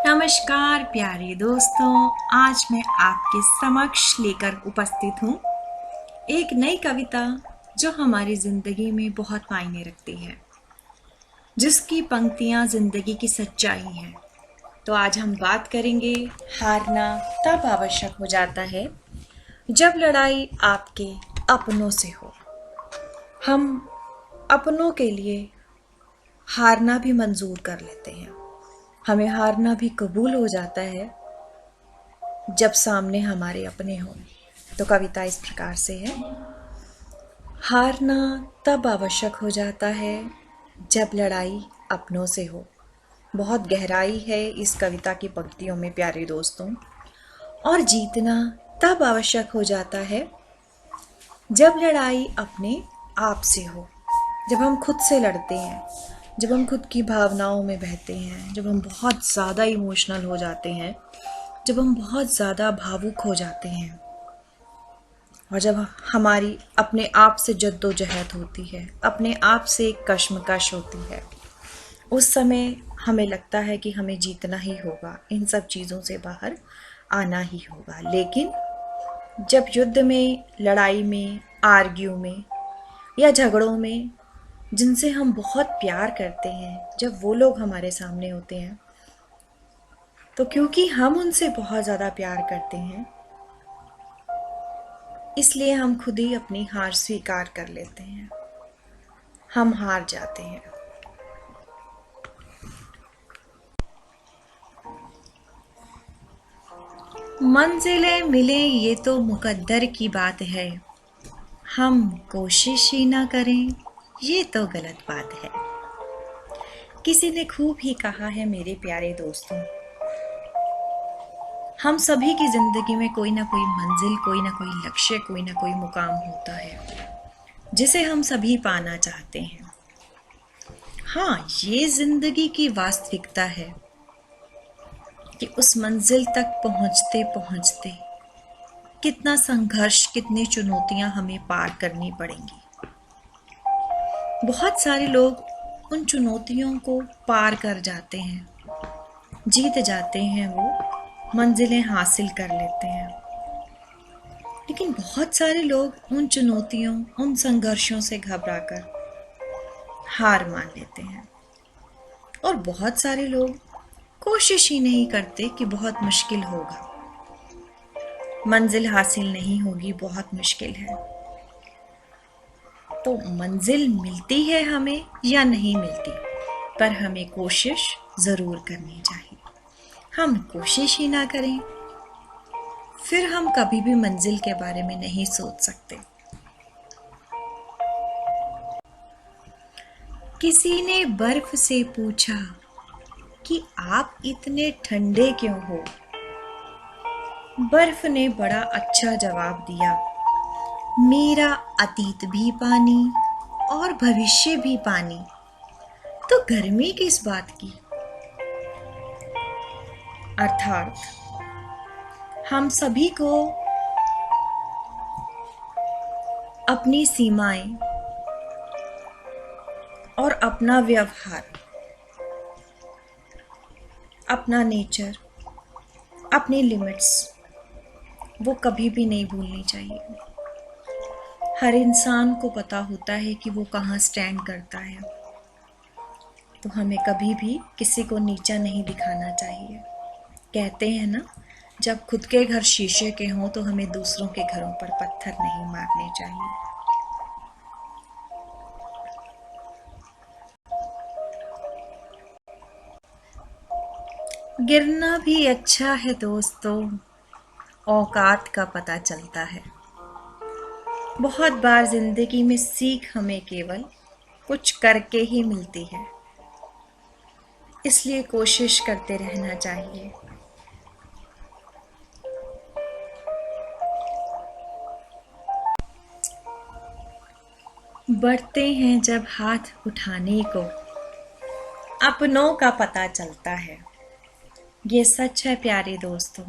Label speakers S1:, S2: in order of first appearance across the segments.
S1: नमस्कार प्यारे दोस्तों, आज मैं आपके समक्ष लेकर उपस्थित हूँ एक नई कविता जो हमारी ज़िंदगी में बहुत मायने रखती है, जिसकी पंक्तियाँ ज़िंदगी की सच्चाई हैं। तो आज हम बात करेंगे, हारना तब आवश्यक हो जाता है जब लड़ाई आपके अपनों से हो। हम अपनों के लिए हारना भी मंजूर कर लेते हैं, हमें हारना भी कबूल हो जाता है जब सामने हमारे अपने हों। तो कविता इस प्रकार से है। हारना तब आवश्यक हो जाता है जब लड़ाई अपनों से हो। बहुत गहराई है इस कविता की पंक्तियों में प्यारे दोस्तों। और जीतना तब आवश्यक हो जाता है जब लड़ाई अपने आप से हो, जब हम खुद से लड़ते हैं, जब हम खुद की भावनाओं में बहते हैं, जब हम बहुत ज़्यादा इमोशनल हो जाते हैं, जब हम बहुत ज़्यादा भावुक हो जाते हैं और जब हमारी अपने आप से जद्दोजहद होती है, अपने आप से एक कश्मकश होती है, उस समय हमें लगता है कि हमें जीतना ही होगा, इन सब चीज़ों से बाहर आना ही होगा। लेकिन जब युद्ध में, लड़ाई में, आर्ग्यू में या झगड़ों में जिनसे हम बहुत प्यार करते हैं, जब वो लोग हमारे सामने होते हैं, तो क्योंकि हम उनसे बहुत ज़्यादा प्यार करते हैं, इसलिए हम खुद ही अपनी हार स्वीकार कर लेते हैं, हम हार जाते हैं। मंजिलें मिले ये तो मुकद्दर की बात है, हम कोशिश ही ना करें ये तो गलत बात है। किसी ने खूब ही कहा है मेरे प्यारे दोस्तों, हम सभी की जिंदगी में कोई ना कोई मंजिल, कोई ना कोई लक्ष्य, कोई ना कोई मुकाम होता है जिसे हम सभी पाना चाहते हैं। हाँ, ये जिंदगी की वास्तविकता है कि उस मंजिल तक पहुंचते पहुंचते कितना संघर्ष, कितनी चुनौतियां हमें पार करनी पड़ेंगी। बहुत सारे लोग उन चुनौतियों को पार कर जाते हैं, जीत जाते हैं, वो मंजिलें हासिल कर लेते हैं। लेकिन बहुत सारे लोग उन चुनौतियों, उन संघर्षों से घबराकर हार मान लेते हैं। और बहुत सारे लोग कोशिश ही नहीं करते कि बहुत मुश्किल होगा, मंजिल हासिल नहीं होगी, बहुत मुश्किल है। तो मंजिल मिलती है हमें या नहीं मिलती, पर हमें कोशिश ज़रूर करनी चाहिए। हम कोशिश ही ना करें, फिर हम कभी भी मंजिल के बारे में नहीं सोच सकते। किसी ने बर्फ से पूछा कि आप इतने ठंडे क्यों हो? बर्फ ने बड़ा अच्छा जवाब दिया, मेरा अतीत भी पानी और भविष्य भी पानी, तो गर्मी किस बात की? अर्थात हम सभी को अपनी सीमाएं और अपना व्यवहार, अपना नेचर, अपनी लिमिट्स, वो कभी भी नहीं भूलनी चाहिए। हर इंसान को पता होता है कि वो कहाँ स्टैंड करता है, तो हमें कभी भी किसी को नीचा नहीं दिखाना चाहिए। कहते हैं ना, जब खुद के घर शीशे के हों तो हमें दूसरों के घरों पर पत्थर नहीं मारने चाहिए। गिरना भी अच्छा है दोस्तों, औकात का पता चलता है। बहुत बार जिंदगी में सीख हमें केवल कुछ करके ही मिलती है, इसलिए कोशिश करते रहना चाहिए। बढ़ते हैं जब हाथ उठाने को, अपनों का पता चलता है। ये सच है प्यारे दोस्तों।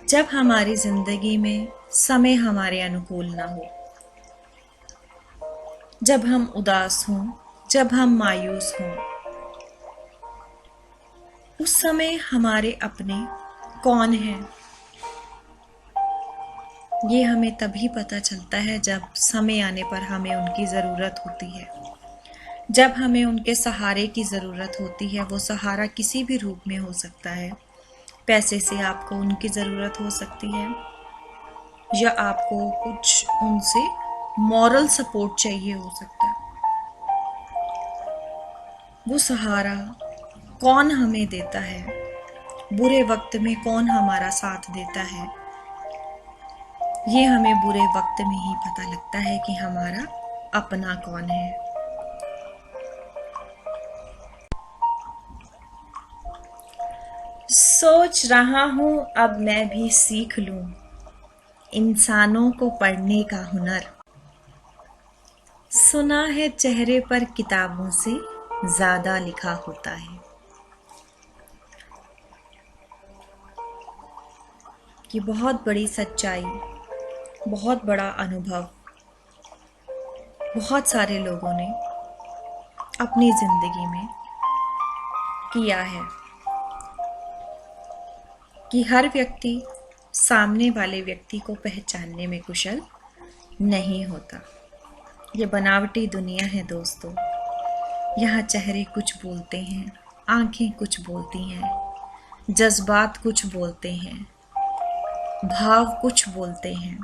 S1: जब हमारी जिंदगी में समय हमारे अनुकूल ना हो, जब हम उदास हों, जब हम मायूस हों, उस समय हमारे अपने कौन हैं, ये हमें तभी पता चलता है जब समय आने पर हमें उनकी ज़रूरत होती है। जब हमें उनके सहारे की ज़रूरत होती है, वो सहारा किसी भी रूप में हो सकता है। पैसे से आपको उनकी ज़रूरत हो सकती है, या आपको कुछ उनसे मॉरल सपोर्ट चाहिए हो सकता है। वो सहारा कौन हमें देता है, बुरे वक्त में कौन हमारा साथ देता है, ये हमें बुरे वक्त में ही पता लगता है कि हमारा अपना कौन है। सोच रहा हूँ अब मैं भी सीख लूँ इंसानों को पढ़ने का हुनर। सुना है चेहरे पर किताबों से ज्यादा लिखा होता है। कि बहुत बड़ी सच्चाई, बहुत बड़ा अनुभव बहुत सारे लोगों ने अपनी जिंदगी में किया है कि हर व्यक्ति सामने वाले व्यक्ति को पहचानने में कुशल नहीं होता। ये बनावटी दुनिया है दोस्तों। यहाँ चेहरे कुछ बोलते हैं, आंखें कुछ बोलती हैं, जज्बात कुछ बोलते हैं, भाव कुछ बोलते हैं।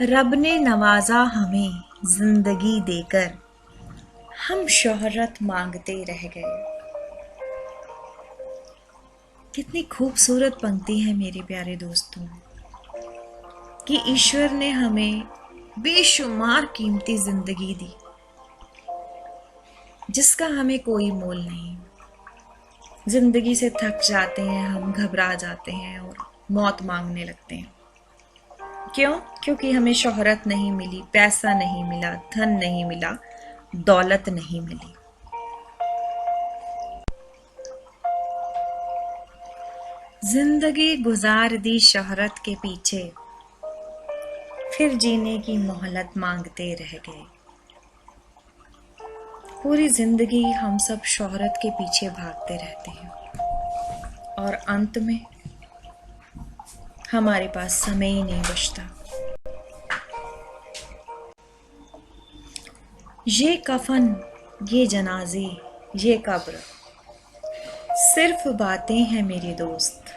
S1: रब ने नवाजा हमें जिंदगी देकर, हम शोहरत मांगते रह गए। कितनी खूबसूरत पंक्ति है मेरे प्यारे दोस्तों, कि ईश्वर ने हमें बेशुमार कीमती जिंदगी दी जिसका हमें कोई मोल नहीं। जिंदगी से थक जाते हैं हम, घबरा जाते हैं और मौत मांगने लगते हैं। क्यों? क्योंकि हमें शोहरत नहीं मिली, पैसा नहीं मिला, धन नहीं मिला, दौलत नहीं मिली। जिंदगी गुजार दी शोहरत के पीछे, फिर जीने की मोहलत मांगते रह गए। पूरी जिंदगी हम सब शोहरत के पीछे भागते रहते हैं और अंत में हमारे पास समय ही नहीं बचता। ये कफन, ये जनाजे, ये कब्र सिर्फ बातें हैं मेरे दोस्त।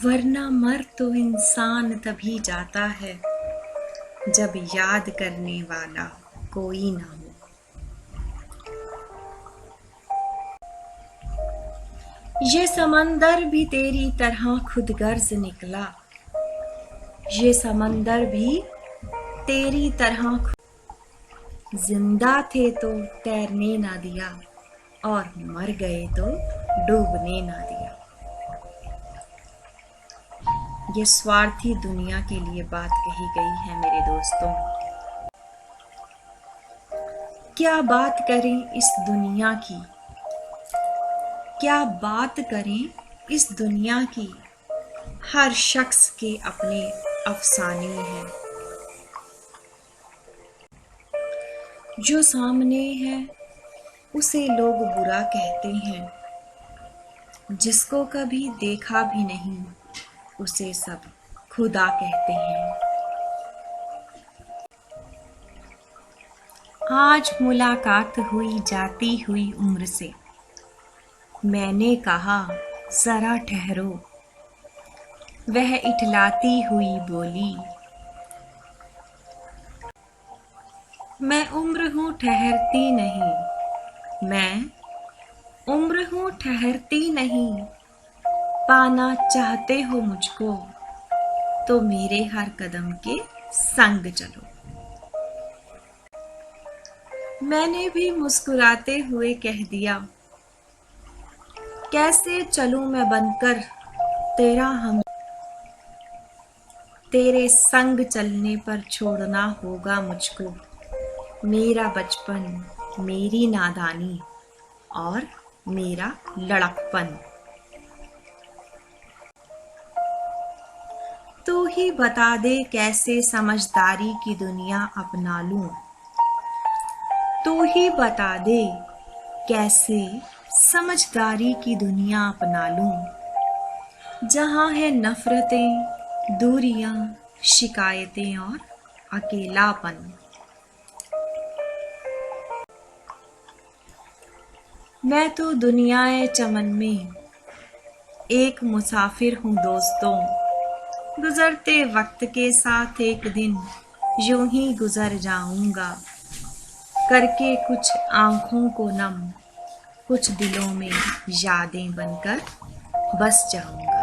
S1: वरना मर तो इंसान तभी जाता है जब याद करने वाला कोई ना हो। ये समंदर भी तेरी तरह खुदगर्ज निकला, ये समंदर भी तेरी तरह जिंदा थे तो तैरने ना दिया, और मर गए तो डूबने ना दिया। ये स्वार्थी दुनिया के लिए बात कही गई है मेरे दोस्तों। क्या बात करें इस दुनिया की, क्या बात करें इस दुनिया की, हर शख्स के अपने अफसाने हैं। जो सामने है उसे लोग बुरा कहते हैं, जिसको कभी देखा भी नहीं उसे सब खुदा कहते हैं। आज मुलाकात हुई जाती हुई उम्र से, मैंने कहा जरा ठहरो, वह इठलाती हुई बोली, मैं उम्र हूँ ठहरती नहीं, मैं उम्र हूँ ठहरती नहीं। पाना चाहते हो मुझको तो मेरे हर कदम के संग चलो। मैंने भी मुस्कुराते हुए कह दिया, कैसे चलूं मैं बनकर तेरा हम, तेरे संग चलने पर छोड़ना होगा मुझको मेरा बचपन, मेरी नादानी और मेरा लड़कपन। तू ही बता दे कैसे समझदारी की दुनिया अपना लूं। तू ही बता दे कैसे समझदारी की दुनिया अपना लूं। जहां है नफरतें, दूरियां, शिकायतें और अकेलापन। मैं तो दुनियाए चमन में एक मुसाफिर हूँ दोस्तों। गुजरते वक्त के साथ एक दिन यूं ही गुजर जाऊंगा, करके कुछ आंखों को नम, कुछ दिलों में यादें बनकर बस जाऊंगा।